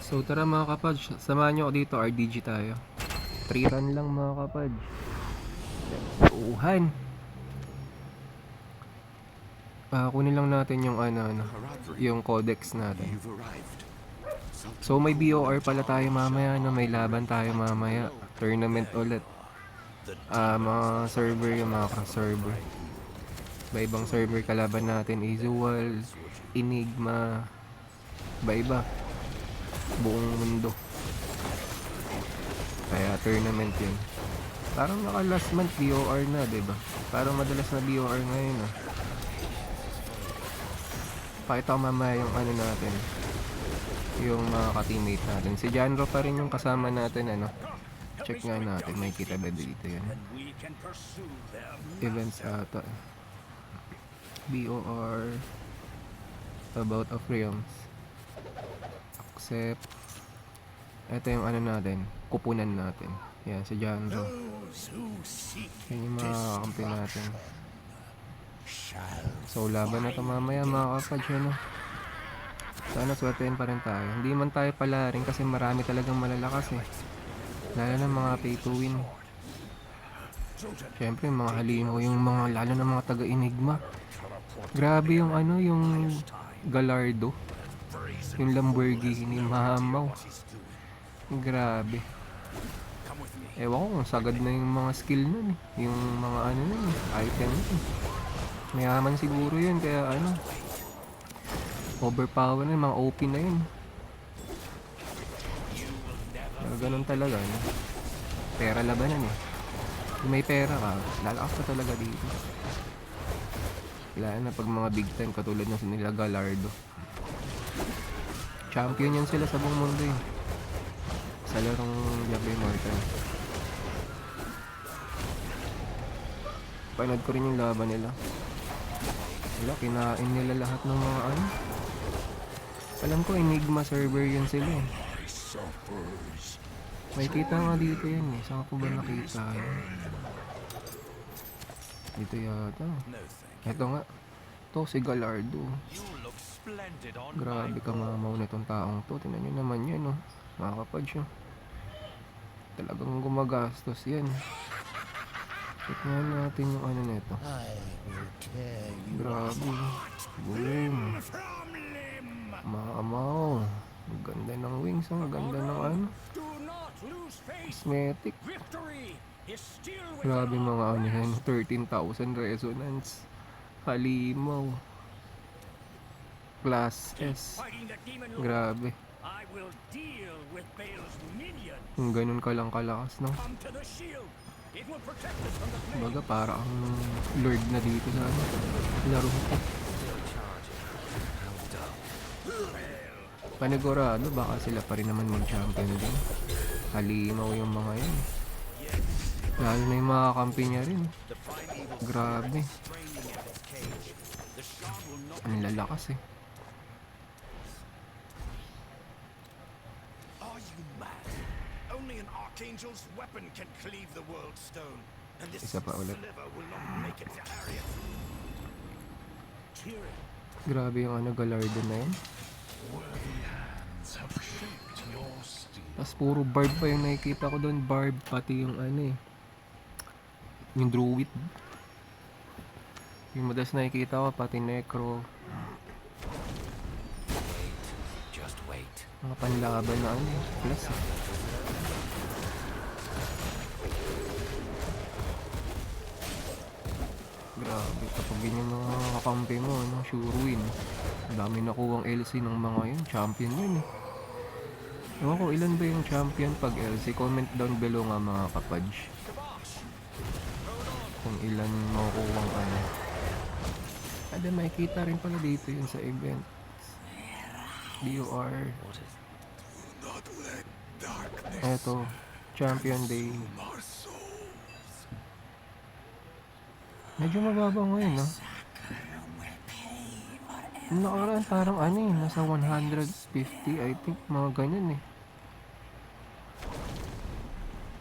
So tara mga kapad, samahan nyo ako dito, RDG tayo. 3 run lang mga kapad. Uhan. Kunin lang natin yung yung codex natin. So may BOR pala tayo mamaya, no? May laban tayo mamaya. Tournament ulit. Mga server, yung mga server. Iba-ibang server kalaban natin. Izual, Enigma, iba-iba. Buong mundo. Kaya tournament yun. Parang naka last month BOR na, diba? Parang madalas na BOR ngayon, ah. Pakita ko mamaya yung natin, yung mga ka-teammate natin. Si Janro pa rin yung kasama natin, check nga natin, may kita ba dito yan? Events ata. BOR About of Realms. Accept. Ito yung natin, kupunan natin. Yan, si Janro. Yan yung mga kakampi natin. So laban na ito mamaya mga kapatid, no? Sana swertein pa rin tayo. Hindi man tayo pala rin kasi marami talagang malalakas eh. Lalo na mga pay to win. Siyempre mga halimo, yung mga lalo na mga taga Enigma. Grabe yung yung Gallardo. Yung Lamborghini, mahamaw. Grabe. Ewan ko kung sagad na yung mga skill nun eh. Yung mga nun eh, item nun. Mayaman siguro yun, kaya overpower na, mga OP na yun. Pero ganun talaga, no? Pera labanan eh. Kung may pera ka, lalakas ka talaga dito. Lalo na pag mga big time katulad ng nila Gallardo. Champion yan sila sa buong mundo eh. Sa larong Diablo Immortal. Panood ko rin yung laban nila. Wala, kinain nila lahat ng mga Alam ko Enigma server yun sila eh. May kita nga dito yan eh. Saan ko ba nakita yun? Dito yata. Ito nga. Ito si Gallardo. Grabe ka mamaw na itong taong to. Tingnan nyo naman yan, no? Makakapad siya. Talagang gumagastos yan. Check nga natin yung nito. Grabe. Boom. Mamaw. Ang ganda ng wings, ang ganda ng cosmetic. Grabe mga yan. 13,000 resonance. Halimaw. Class S. Grabe. Kung ganun ka lang kalakas, no? Baga para ang lord na dito sa laro ko. Panigurado baka sila pa rin naman mag-champion din. Halimaw yung mga yan. Lalo na yung mga kampi niya rin. Grabe. Ang lalakas eh. Isa pa ulit. Grabe yung Gallardo na yun. Tapos puro barb pa yung nakikita ko doon. Barb pati yung yung druid. Yung madalas nakikita ko pati necro. Mga panlaban na plus eh. Grabe, kapag ganyan mga kakampi mo, sure win. Ang dami nakuhang LC ng mga yun, champion yun eh. Ewan ko ilan ba yung champion pag LC, comment down below nga mga kapadge. Kung ilan makukuhang may kita rin pala dito yun sa event. BOR. Eto, champion day. Medyo mababa ngayon, no? Nakaraan parang nasa 150 I think, mga ganyan eh.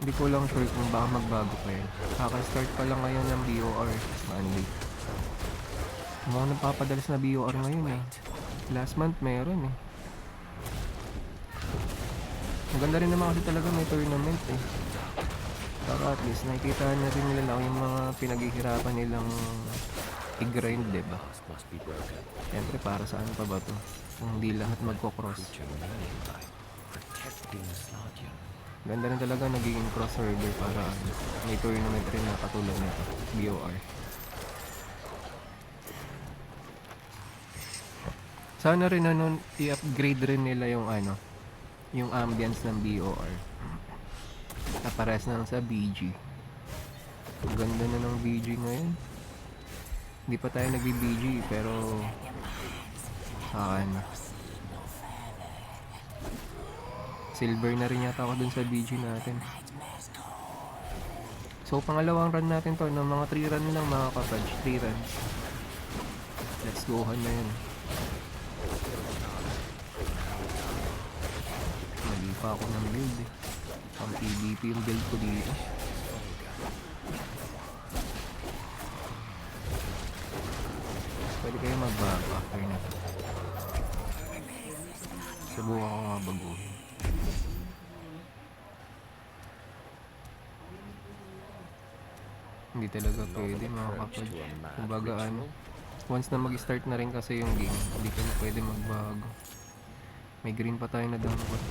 Hindi ko lang sure kung baka magbago pa yun. Kaka-start pa lang ngayon ng BOR Monday. Mga napapadalas na BOR ngayon eh. Last month meron eh. Maganda rin naman kasi talaga may tournament eh. Para at least nakikita na rin nila yung mga pinaghihirapan nilang i-grind, diba? Siyempre para saan pa ba to? Kung di lahat magko-cross. Ganda rin talaga naging cross server para may tournament rin na katulad nito, BOR. Sana rin i-upgrade rin nila yung yung ambience ng BOR. Napares na sa BG. Ang ganda na ng BG ngayon. Hindi pa tayo nagbi-BG pero silver na rin yata ako dun sa BG natin. So pangalawang run natin to ng mga 3 run lang mga kapatid. 3 runs. Let's go na yun. Mali pa ako ng build eh. Pang PvP yung build ko dito. Pwede kayo mag-back after na to. Subukan ko nga baguhin. Hindi talaga pwede mga kapag. Kumbaga once na mag-start na rin kasi yung game, hindi ka na pwede magbago. May green pa tayo na downward.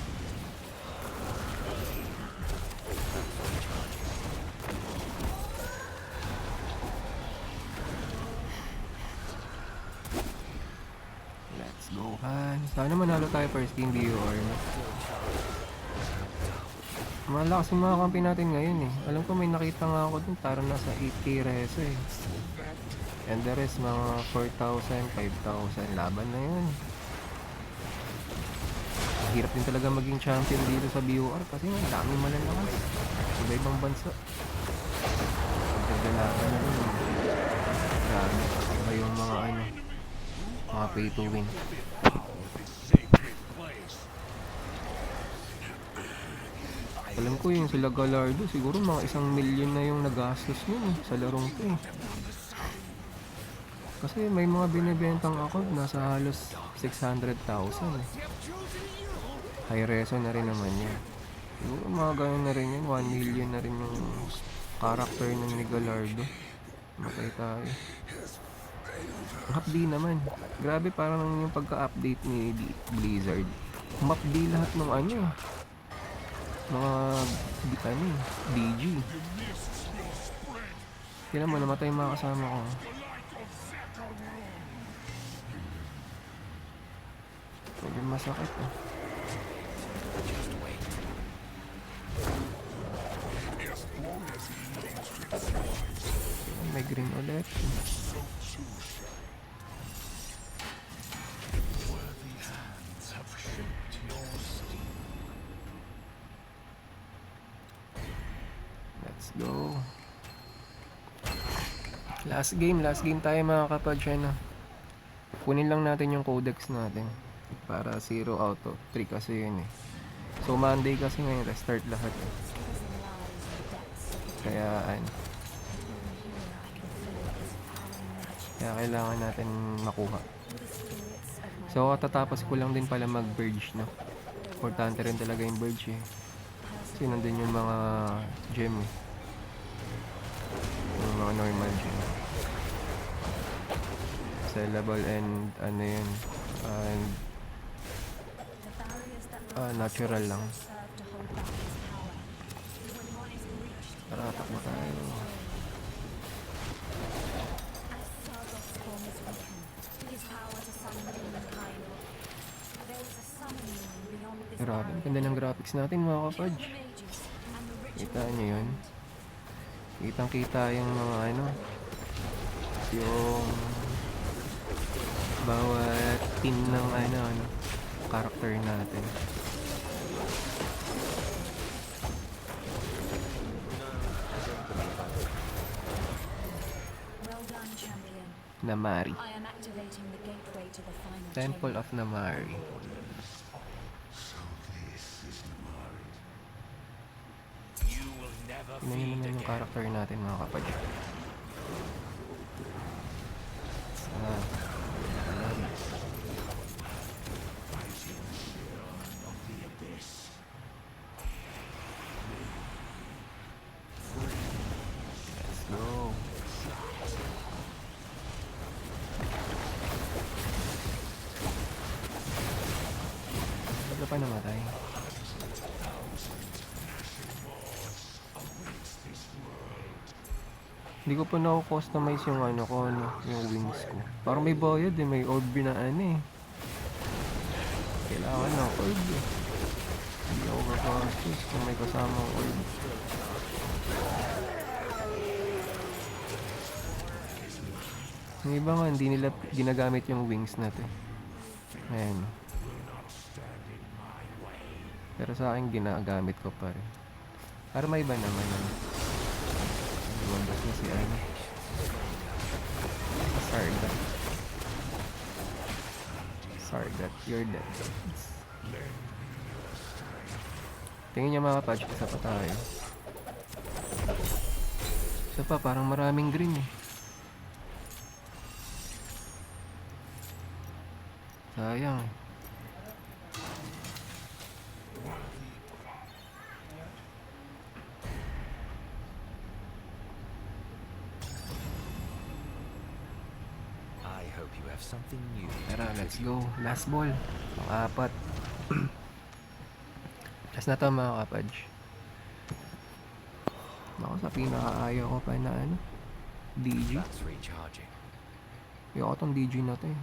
Let's go, Han. Sana manalo tayo first game BOR. Malakas yung mga kampi natin ngayon eh. Alam ko may nakita nga ako dun, parang nasa 8k reso eh. And the rest mga 4,000, 5,000 laban na yun. Hirap din talaga maging champion dito sa BOR kasi ang daming malalakas. Iba-ibang bansa. Pagdadalagan na yun. Grabe. Iba yung mga mga pay to win. Alam ko yung sila Gallardo, siguro mga 1 million na yung nagastos yun sa larong to eh. Kasi may mga binibentang account nasa halos 600,000 eh. High reso na rin naman yan. Siguro mga ganun na rin yan, 1 million na rin yung character ng ni Gallardo. Matay tayo. Map-D naman. Grabe parang yung pagka-update ni Blizzard. Map-D lahat ng mga DG. Kailan mo namatay yung mga kasama ko. Pwede masakit eh. May green ulit. Let's go. Last game tayo mga kapadya na. Kunin lang natin yung codex natin para 0 out of 3 kasi yun eh. So Monday kasi ngayon restart lahat eh. Kaya kailangan natin makuha. So tatapos ko lang din pala mag-verge no. Importante rin talaga yung verge eh. Kasi nandun yung mga gem eh. Yung mga normal gem. Sellable and yun and natural lang. Tara, takbo tayo. Grabe, ganda ng graphics natin mga kapaj. Kita nyo yun. Kitang kita yung mga yung bawat team ng character natin. Namari. Temple of Namari. Tingnan nyo naman yung character natin mga kapatid. Ano pa namatay? Hindi ko pa na-customize yung ano ko, ano, yung wings ko. Parang may bayad eh, may orb na ano eh. Kailangan ng orb eh. Hindi ako gagastos kung may kasamang orb. Yung iba nga, hindi nila ginagamit yung wings na to. Ayan. Pero sa akin, ginagamit ko pa rin. Para may iba naman yun. Lumabas na si ano. Sargat. Sargat, you're dead. Tingin niya mga patch, isa pa tayo. Isa pa, parang maraming green eh. Sayang eh. I hope you have something new. Tara, let's go. Last ball. Pang-apat. Last na to mga kapadge. Ako sa pinaka-ayaw ko pa na ano, DG. That's recharging. Ayoko tong DG na to eh.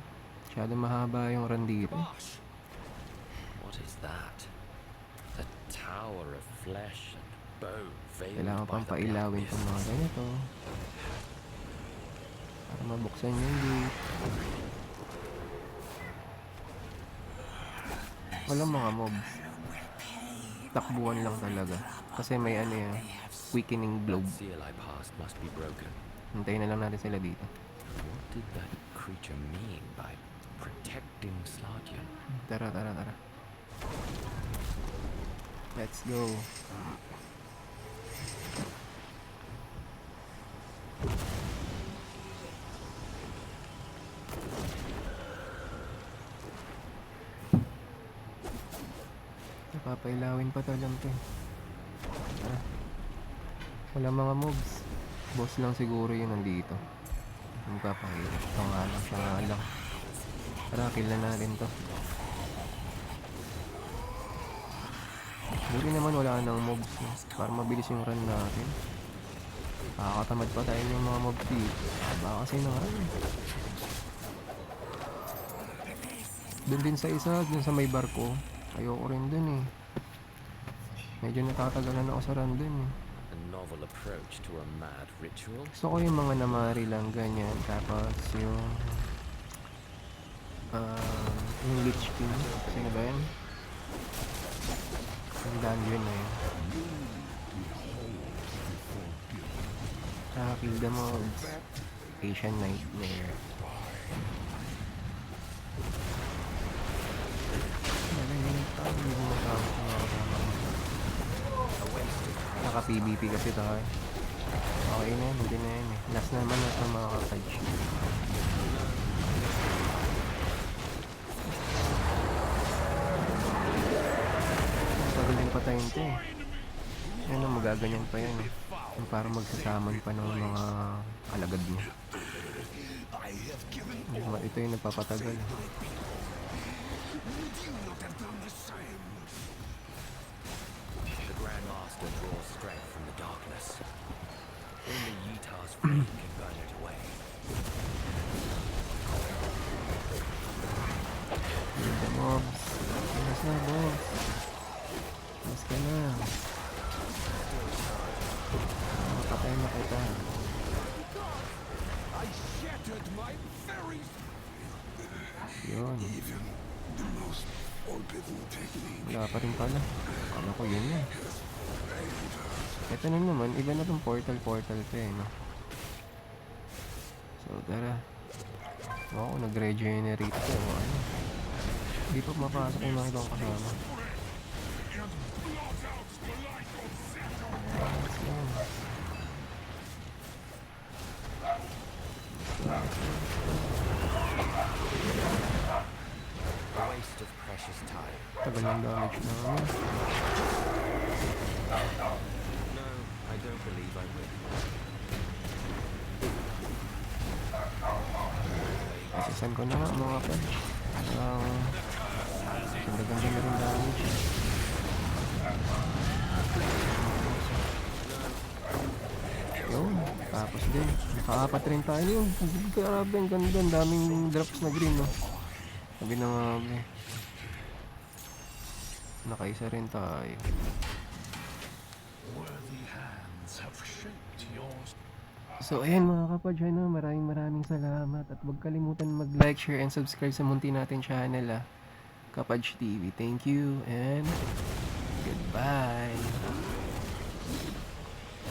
Masyado mahaba yung run dito. What is that? The tower of flesh and bone veiled Kailangan by pang the pailawin black tong mist. mga ganito. Para mabuksan yung gate. Walang mga mobs. Takbuhan lang talaga. Kasi may ano yan, weakening globe. That seal I passed must be broken. Hintayin na lang natin sila dito. What did that creature mean by protecting Sladian? Tara, tara, tara. Let's go. Napapailawin pa talang to. Tara. Wala mga moves. Boss lang siguro yun nandito. Yung papahirap. Ito nga lang, siya nga lang. Tara, kill na natin to. Buti naman wala nang mobs no? Para mabilis yung run natin. Nakakatamad pa tayo yung mga mobs dito. Baka kasi nang run eh. Doon din sa isa, dun sa may barko. Ayoko rin dun eh. Medyo natatagalan ako sa run dun eh. A novel approach to a mad ritual. Gusto ko yung mga namari lang ganyan. Tapos yung Lich King. Sino ba yan? Yung dungeon na yun. Kill the mobs. Asian Nightmare. Naka-PVP kasi tayo. Okay na yun, hindi na yun eh. Last naman na ito mga kapatid. Pagaling pa tayo ito eh. Yan ang magaganyan pa yan eh. Yung parang magsasaman pa ng mga alagad mo. Ito yung nagpapatagal. The Grand Master draws strength from the darkness. Only Ytar's flame can burn it away. The mobs. Mas na boss. Mas ka na. Patay na kita. Yun. Wala pa rin pala. Kala ko yun yan. Ito na naman, iba na tong portal pa eh, no? So, tara. Wow, nag-regenerate ko. Ano? Hindi pa mapasok yung mga ibang kasama. Let's go. A waste of precious time. Tagal ng damage namin. No, I don't believe I will. Asisan ko na nga mga pal. Ang gaganda na rin damage. Yun, tapos din. Nakaapat rin tayo yun. Grabe, ang ganda. Ang daming drops na green, no? Sabi na nga, eh. Nakaisa rin tayo. So ayan mga kapadge, ano, maraming salamat at huwag kalimutan mag-like, share, and subscribe sa munti natin channel, Kapadge TV. Thank you and goodbye.